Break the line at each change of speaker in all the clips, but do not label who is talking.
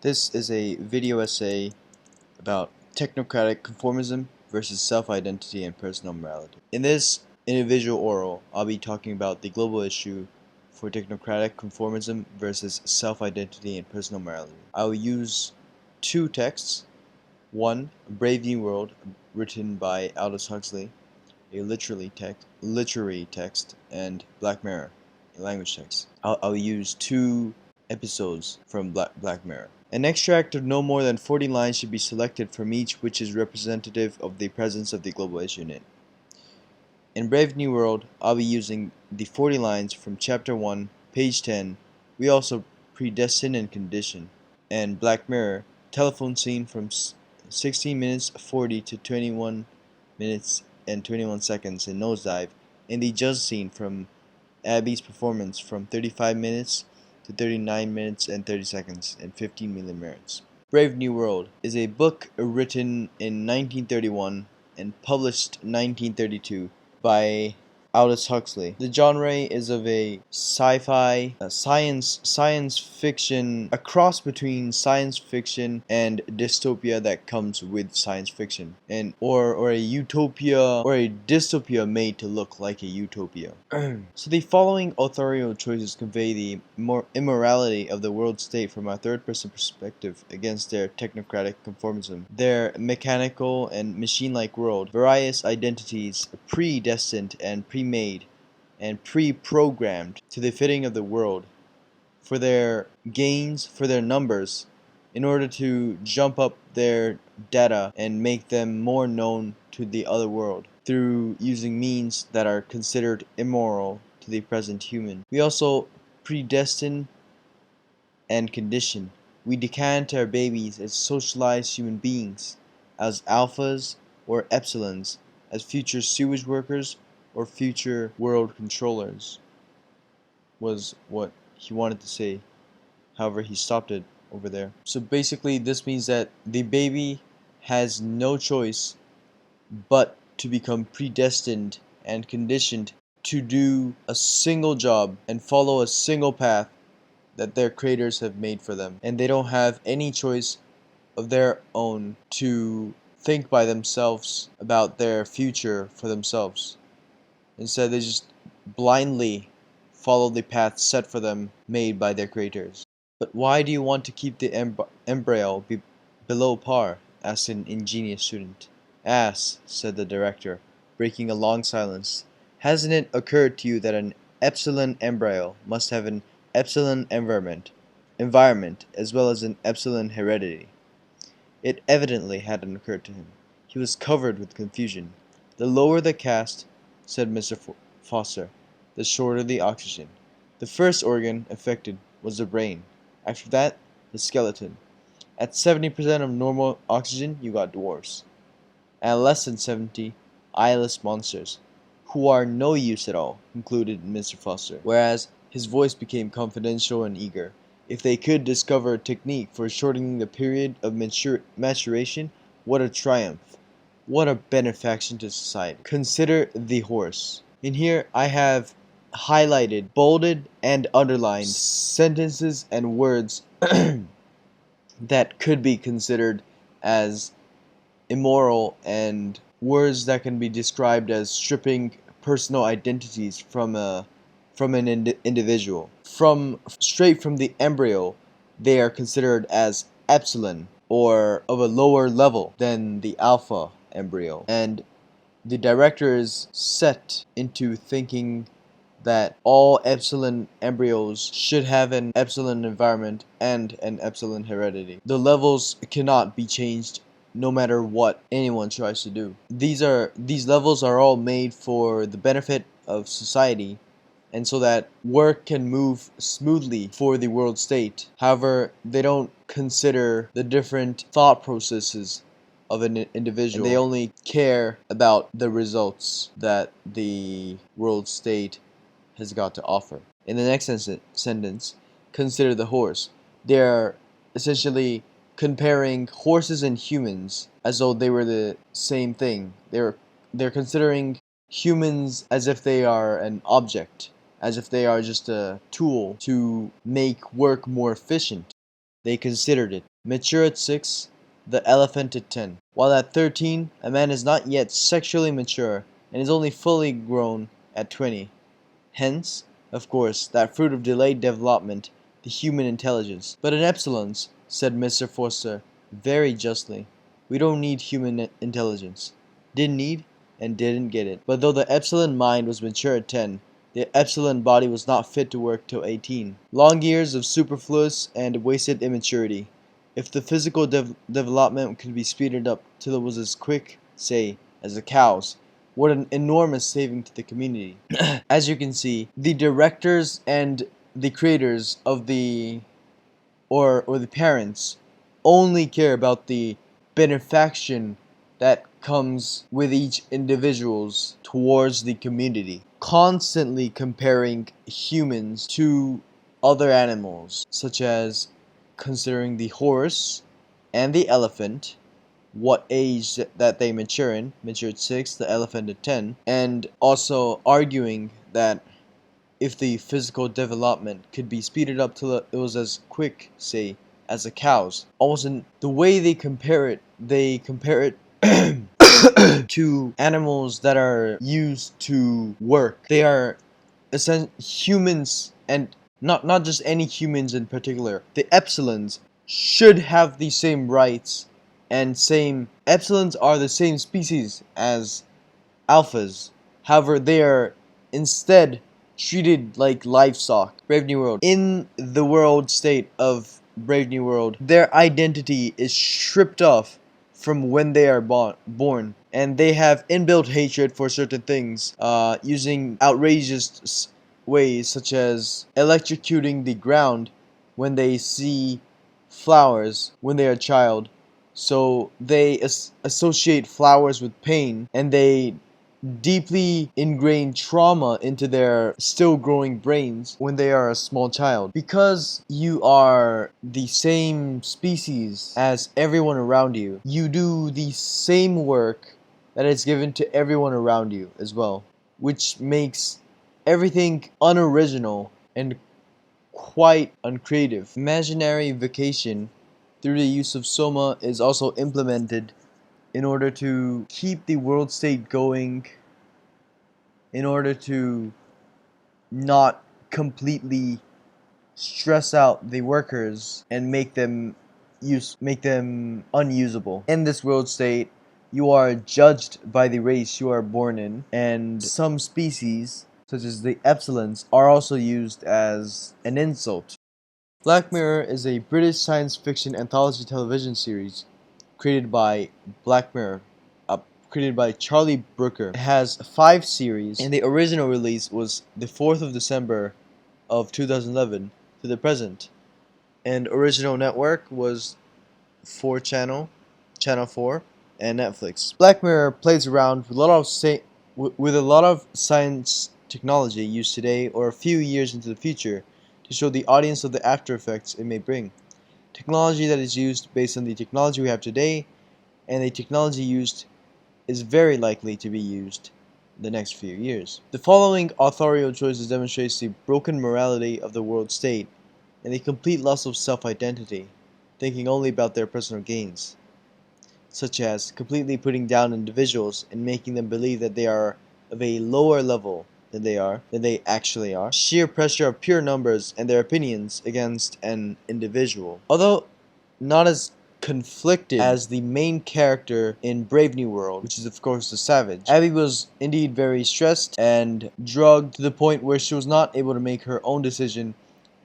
This is a video essay about technocratic conformism versus self-identity and personal morality. In this individual oral, I'll be talking about the global issue for technocratic conformism versus self-identity and personal morality. I will use two texts. One, A Brave New World, written by Aldous Huxley, a literary text, and Black Mirror, a language text. I'll use two episodes from Black Mirror. An extract of no more than 40 lines should be selected from each which is representative of the presence of the global issue in it. In Brave New World, I'll be using the 40 lines from Chapter 1, page 10, We Also Predestine and Condition, and Black Mirror, telephone scene from 16 minutes 40 to 21 minutes and 21 seconds in Nosedive, and the judge scene from Abby's performance from 35 minutes to 39 minutes and 30 seconds and 15 millimerits. Brave New World is a book written in 1931 and published 1932 by Aldous Huxley. The genre is of a sci-fi, science fiction, a cross between science fiction and dystopia that comes with science fiction, and or a utopia or a dystopia made to look like a utopia. So the following authorial choices convey the immorality of the world state from a third-person perspective against their technocratic conformism. Their mechanical and machine-like world, various identities predestined and pre-made and pre-programmed to the fitting of the world for their gains, for their numbers, in order to jump up their data and make them more known to the other world through using means that are considered immoral to the present human. We also predestine and condition. We decant our babies as socialized human beings, as alphas or epsilons, as future sewage workers or future world controllers, was what he wanted to say. However, he stopped it over there. So basically, this means that the baby has no choice but to become predestined and conditioned to do a single job and follow a single path that their creators have made for them. And they don't have any choice of their own to think by themselves about their future for themselves. Instead, they just blindly follow the path set for them, made by their creators. But why do you want to keep the embryo below par? Asked an ingenious student. Ass, said the director, breaking a long silence. Hasn't it occurred to you that an epsilon embryo must have an epsilon environment as well as an epsilon heredity? It evidently hadn't occurred to him. He was covered with confusion. The lower the caste, said Mr. Foster, the shorter the oxygen. The first organ affected was the brain. After that, the skeleton. At 70% of normal oxygen, you got dwarfs. At less than 70, eyeless monsters, who are no use at all, concluded Mr. Foster, whereas his voice became confidential and eager. If they could discover a technique for shortening the period of maturation, what a triumph. What a benefaction to society. Consider the horse. In here, I have highlighted, bolded, and underlined sentences and words that could be considered as immoral, and words that can be described as stripping personal identities from an individual. Straight from the embryo, they are considered as epsilon, or of a lower level than the alpha embryo. And the director is set into thinking that all epsilon embryos should have an epsilon environment and an epsilon heredity. The levels cannot be changed no matter what anyone tries to do. These levels are all made for the benefit of society, and so that work can move smoothly for the world state. However, they don't consider the different thought processes of an individual. And they only care about the results that the world state has got to offer. In the next sentence, consider the horse. They are essentially comparing horses and humans as though they were the same thing. They're considering humans as if they are an object, as if they are just a tool to make work more efficient. they considered it. Mature at 6, the elephant at 10. While at 13, a man is not yet sexually mature and is only fully grown at 20. Hence, of course, that fruit of delayed development, the human intelligence. But in epsilons, said Mr. Forster, very justly, we don't need human intelligence. Didn't need and didn't get it. But though the epsilon mind was mature at 10, the epsilon body was not fit to work till 18. Long years of superfluous and wasted immaturity. If the physical development could be speeded up till it was as quick, say, as a cow's, what an enormous saving to the community. As you can see, the directors and the creators of the or the parents only care about the benefaction that comes with each individual's towards the community, constantly comparing humans to other animals, such as considering the horse and the elephant, what age that they mature in, mature at 6, the elephant at 10, and also arguing that if the physical development could be speeded up till it was as quick, say, as a cow's. Almost in the way they compare it to animals that are used to work. They are humans, and not just any humans in particular. The epsilons should have the same rights and same. Epsilons are the same species as alphas. However, they are instead treated like livestock. Brave New World. In the world state of Brave New World, their identity is stripped off from when they are born, and they have inbuilt hatred for certain things, using outrageous ways such as electrocuting the ground when they see flowers when they are a child. So they associate flowers with pain, and they deeply ingrained trauma into their still growing brains when they are a small child. Because you are the same species as everyone around you, you do the same work that is given to everyone around you as well, which makes everything unoriginal and quite uncreative. Imaginary vacation through the use of Soma is also implemented in order to keep the world state going, in order to not completely stress out the workers and make them unusable. In this world state, you are judged by the race you are born in, and some species, such as the epsilons, are also used as an insult. Black Mirror is a British science fiction anthology television series created by created by Charlie Brooker. It has 5 series, and the original release was the 4th of December of 2011 to the present. And original network was 4 Channel 4, and Netflix. Black Mirror plays around with a lot of science technology used today or a few years into the future to show the audience of the after effects it may bring. Technology that is used based on the technology we have today, and the technology used is very likely to be used in the next few years. The following authorial choices demonstrates the broken morality of the world state and the complete loss of self-identity, thinking only about their personal gains, such as completely putting down individuals and making them believe that they are of a lower level than they actually are. Sheer pressure of pure numbers and their opinions against an individual. Although not as conflicted as the main character in Brave New World, which is of course the Savage, Abby was indeed very stressed and drugged to the point where she was not able to make her own decision,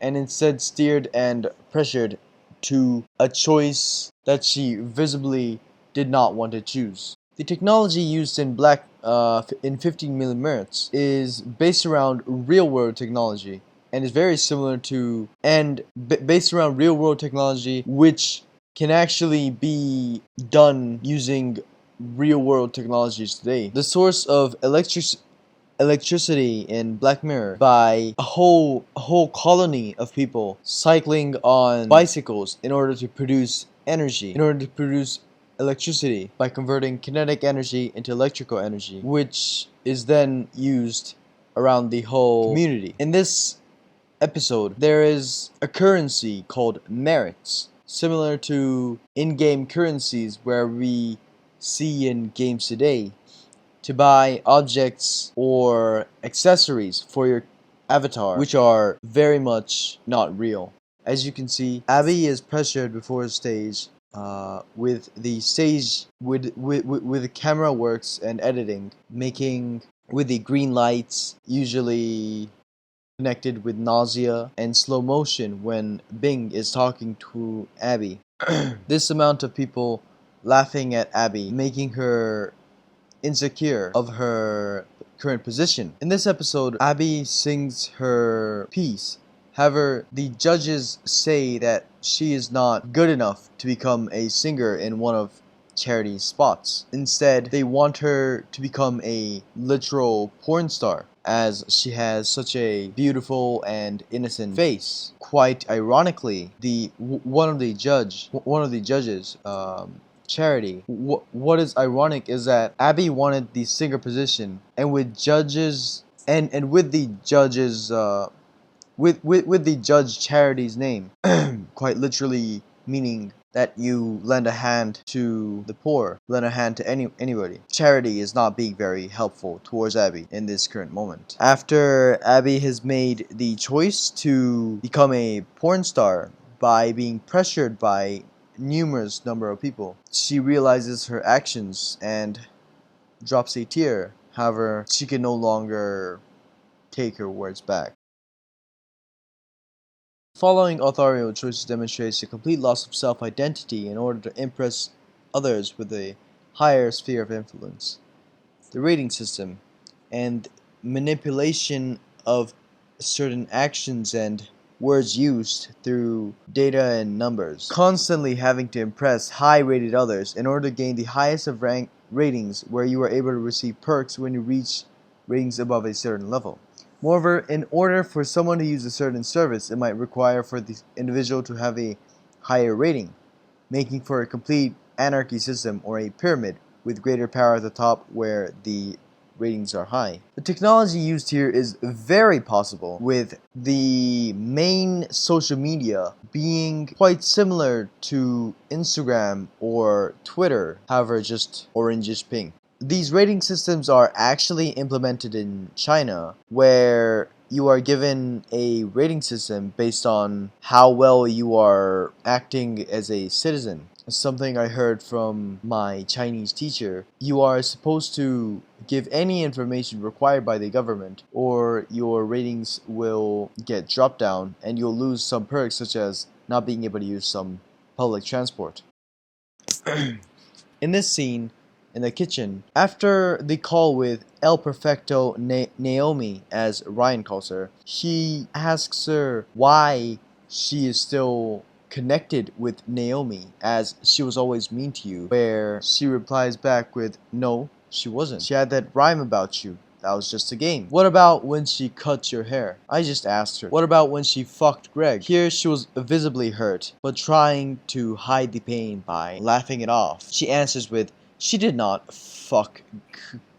and instead steered and pressured to a choice that she visibly did not want to choose. The technology used in 15mm is based around real-world technology, and is very similar to based around real-world technology, which can actually be done using real-world technologies today. The source of electricity in Black Mirror by a whole colony of people cycling on bicycles in order to produce energy, in order to produce electricity by converting kinetic energy into electrical energy, which is then used around the whole community. In this episode, there is a currency called merits, similar to in-game currencies where we see in games today, to buy objects or accessories for your avatar, which are very much not real. As you can see, Abby is pressured before the stage with the camera works and editing, making with the green lights usually connected with nausea and slow motion when Bing is talking to Abby. This amount of people laughing at Abby, making her insecure of her current position. In this episode, Abby sings her piece. However, the judges say that she is not good enough to become a singer in one of Charity's spots. Instead, they want her to become a literal porn star, as she has such a beautiful and innocent face. Quite ironically, one of the judges, Charity. What is ironic is that Abby wanted the singer position, and with judges and with the judges with the judge Charity's name, quite literally meaning that you lend a hand to the poor, lend a hand to anybody. Charity is not being very helpful towards Abby in this current moment. After Abby has made the choice to become a porn star by being pressured by numerous number of people, she realizes her actions and drops a tear. However, she can no longer take her words back. Following authorial choices demonstrates a complete loss of self-identity in order to impress others with a higher sphere of influence. The rating system and manipulation of certain actions and words used through data and numbers, constantly having to impress high-rated others in order to gain the highest of rank ratings, where you are able to receive perks when you reach ratings above a certain level. Moreover, in order for someone to use a certain service, it might require for the individual to have a higher rating, making for a complete anarchy system or a pyramid with greater power at the top where the ratings are high. The technology used here is very possible, with the main social media being quite similar to Instagram or Twitter, however just orangish pink. These rating systems are actually implemented in China, where you are given a rating system based on how well you are acting as a citizen. Something I heard from my Chinese teacher. You are supposed to give any information required by the government, or your ratings will get dropped down and you'll lose some perks, such as not being able to use some public transport. In this scene, in the kitchen, after the call with El Perfecto Naomi, as Ryan calls her, he asks her why she is still connected with Naomi, as she was always mean to you, where she replies back with, "No, she wasn't. She had that rhyme about you. That was just a game." What about when she cut your hair? I just asked her. What about when she fucked Greg? Here she was visibly hurt, but trying to hide the pain by laughing it off. She answers with, "She did not fuck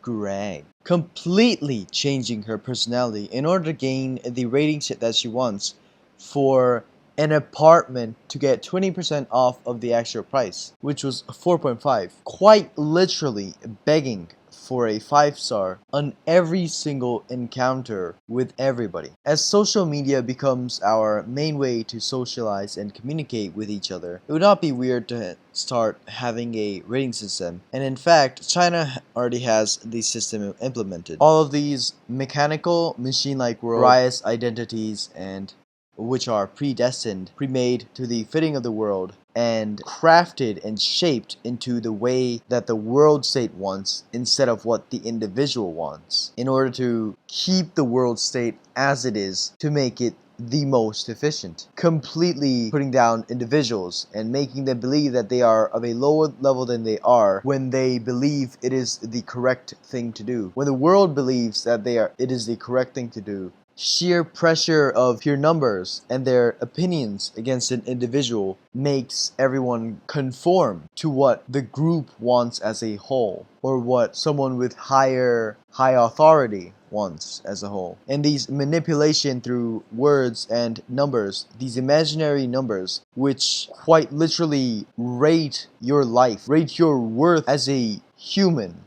Greg." Completely changing her personality in order to gain the ratings that she wants for an apartment to get 20% off of the actual price, which was 4.5. Quite literally begging for a 5-star on every single encounter with everybody. As social media becomes our main way to socialize and communicate with each other, it would not be weird to start having a rating system. And in fact, China already has the system implemented. All of these mechanical, machine-like world bias identities, and which are predestined, pre-made to the fitting of the world, and crafted and shaped into the way that the world state wants instead of what the individual wants, in order to keep the world state as it is, to make it the most efficient, completely putting down individuals and making them believe that they are of a lower level than they are, when they believe it is the correct thing to do. When the world believes that it is the correct thing to do, sheer pressure of pure numbers and their opinions against an individual makes everyone conform to what the group wants as a whole, or what someone with high authority once as a whole. And these manipulation through words and numbers, these imaginary numbers, which quite literally rate your life, rate your worth as a human,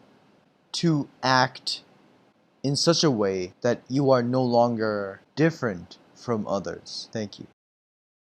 to act in such a way that you are no longer different from others. Thank you.